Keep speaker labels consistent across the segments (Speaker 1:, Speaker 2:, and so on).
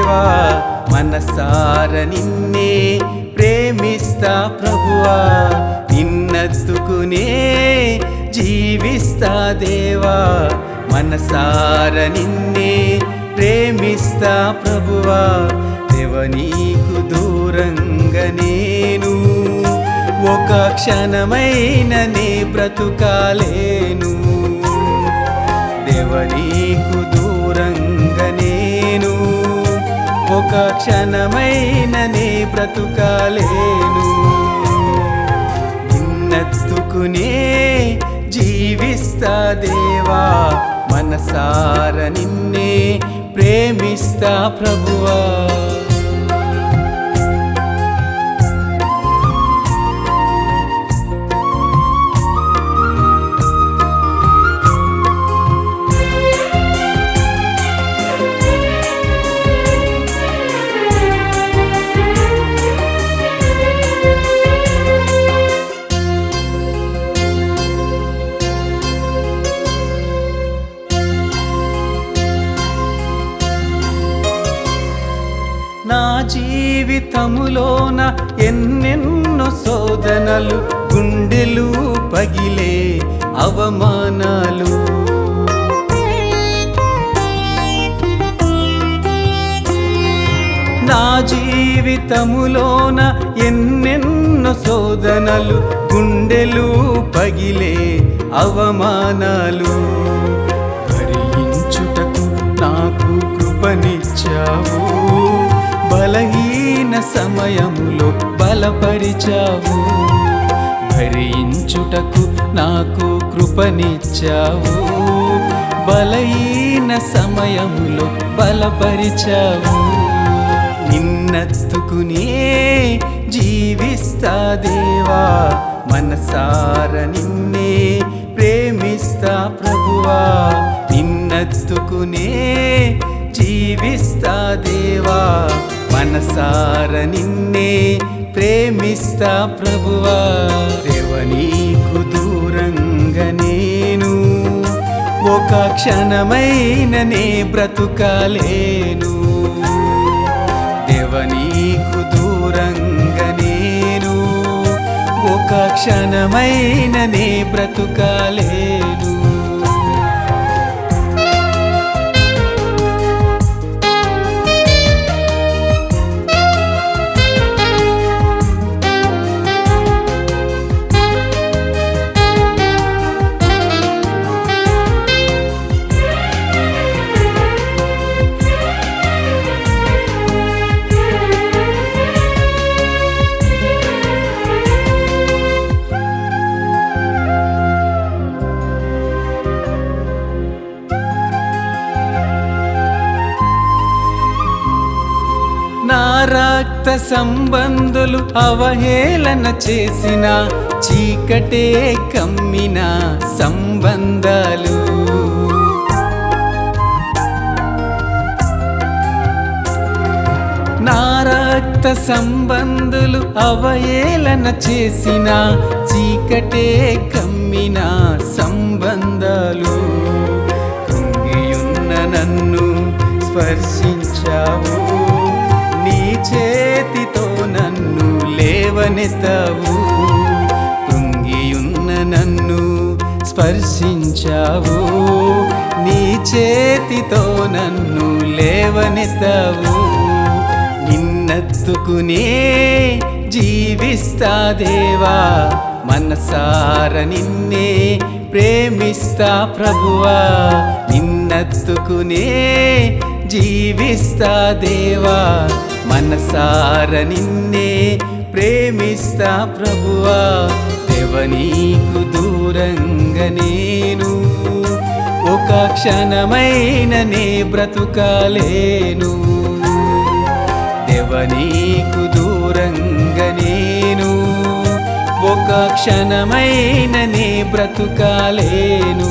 Speaker 1: దేవా మనసార నిన్నే ప్రేమిస్తా ప్రభువా నిన్నెత్తుకునే జీవిస్తా దేవా మనసార నిన్నే ప్రేమిస్తా ప్రభువా దేవా నీకు దూరంగా నేను ఒక క్షణమైన నీ బ్రతుకాలేను దేవా నీకు దూరంగా నేను ఒక క్షణమైన నీ బ్రతుకాలేను నిన్నెత్తుకునే జీవిస్తా దేవా మనసార నిన్నే ప్రేమిస్తా ప్రభువా నా జీవితములోన ఎన్నెన్నో శోధనలు గుండెలు పగిలే అవమానాలు నా జీవితములోన ఎన్నెన్నో శోధనలు గుండెలు పగిలే అవమానాలు భరించుటకు నాకు కృపనిచ్చావు బలహీన సమయములో బలపరిచావు భరించుటకు నాకు కృపనిచ్చావు బలహీన సమయములో బలపరిచావు నిన్నెత్తుకునే జీవిస్తా దేవా మనసార నిన్నే ప్రేమిస్తా ప్రభువా నిన్నెత్తుకునే జీవిస్తా దేవా మనసార నిన్నే ప్రేమిస్తా ప్రభువా దేవా నీకు దూరంగా నేను ఒక క్షణమైన నే బ్రతుకాలేను దేవా నీకు దూరంగా నేను ఒక క్షణమైన నే బ్రతుకాలేను నా రక్త సంబంధులు అవహేళన చేసిన చీకటే కమ్మిన సంబంధాలు నా రక్త సంబంధులు అవహేళన చేసిన చీకటే కమ్మిన సంబంధాలు కృంగియున్న నన్ను స్పర్శించావు నీ చేతితో నన్ను లేవనెత్తావు కృంగియున్న నన్ను స్పర్శించావు నీ చేతితో నన్ను లేవనెత్తావు నిన్నెత్తుకునే జీవిస్తా దేవా మనసార నిన్నే ప్రేమిస్తా ప్రభువా నిన్నెత్తుకునే జీవిస్తా దేవా మనసార నిన్నే ప్రేమిస్తా ప్రభువా దేవా నీకు దూరంగా నేను ఒక క్షణమైన నే బ్రతుకాలేను దేవా నీకు దూరంగా నేను ఒక క్షణమైన నే బ్రతుకాలేను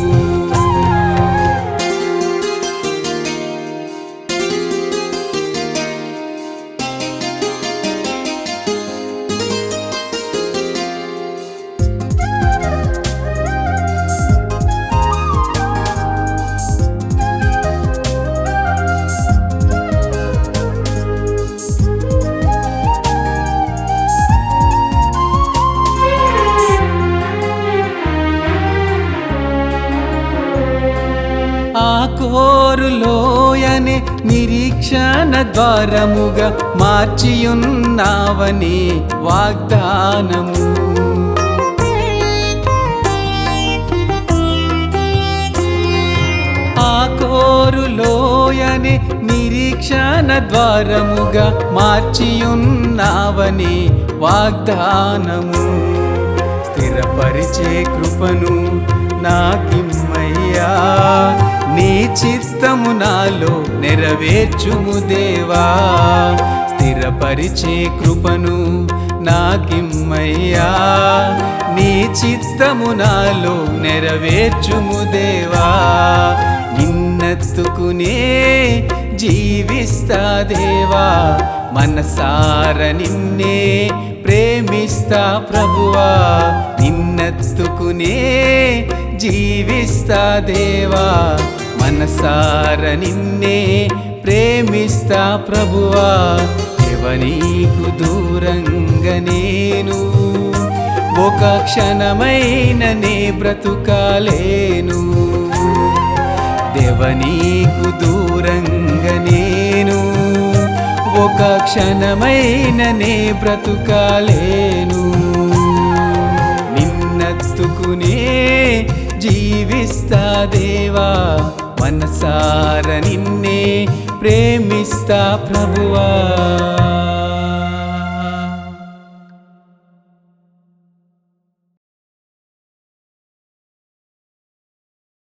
Speaker 1: ఆ కోరులోయనే నిరీక్షణ ద్వారముగా మార్చియున్నావని వాగ్దానము. ఆ కోరులోయనే నిరీక్షణ ద్వారముగా మార్చియున్నావని వాగ్దానము. స్థిరపరిచే కృపను నాకిమ్మయ్యా, నీ చిత్తము నాలో నెరవేర్చుము దేవా. స్థిరపరిచే కృపను నాకిమ్మయ్యా, నీ చిత్తము నాలో నెరవేర్చుము దేవా. నిన్నెత్తుకునే జీవిస్తా దేవా, మనసార నిన్నే ప్రేమిస్తా ప్రభువా. నిన్నెత్తుకునే జీవిస్తా దేవా, మనసార నిన్నే ప్రేమిస్తా ప్రభువా. నీకు దూరంగా నేను ఒక క్షణమైన నే బ్రతుకాలేను. దేవనీకు దూరంగా నేను ఒక క్షణమైన నే బ్రతుకాలేను. నిన్నెత్తుకునే జీవిస్తా దేవా, మనసార నిన్నే ప్రేమిస్తా ప్రభువా.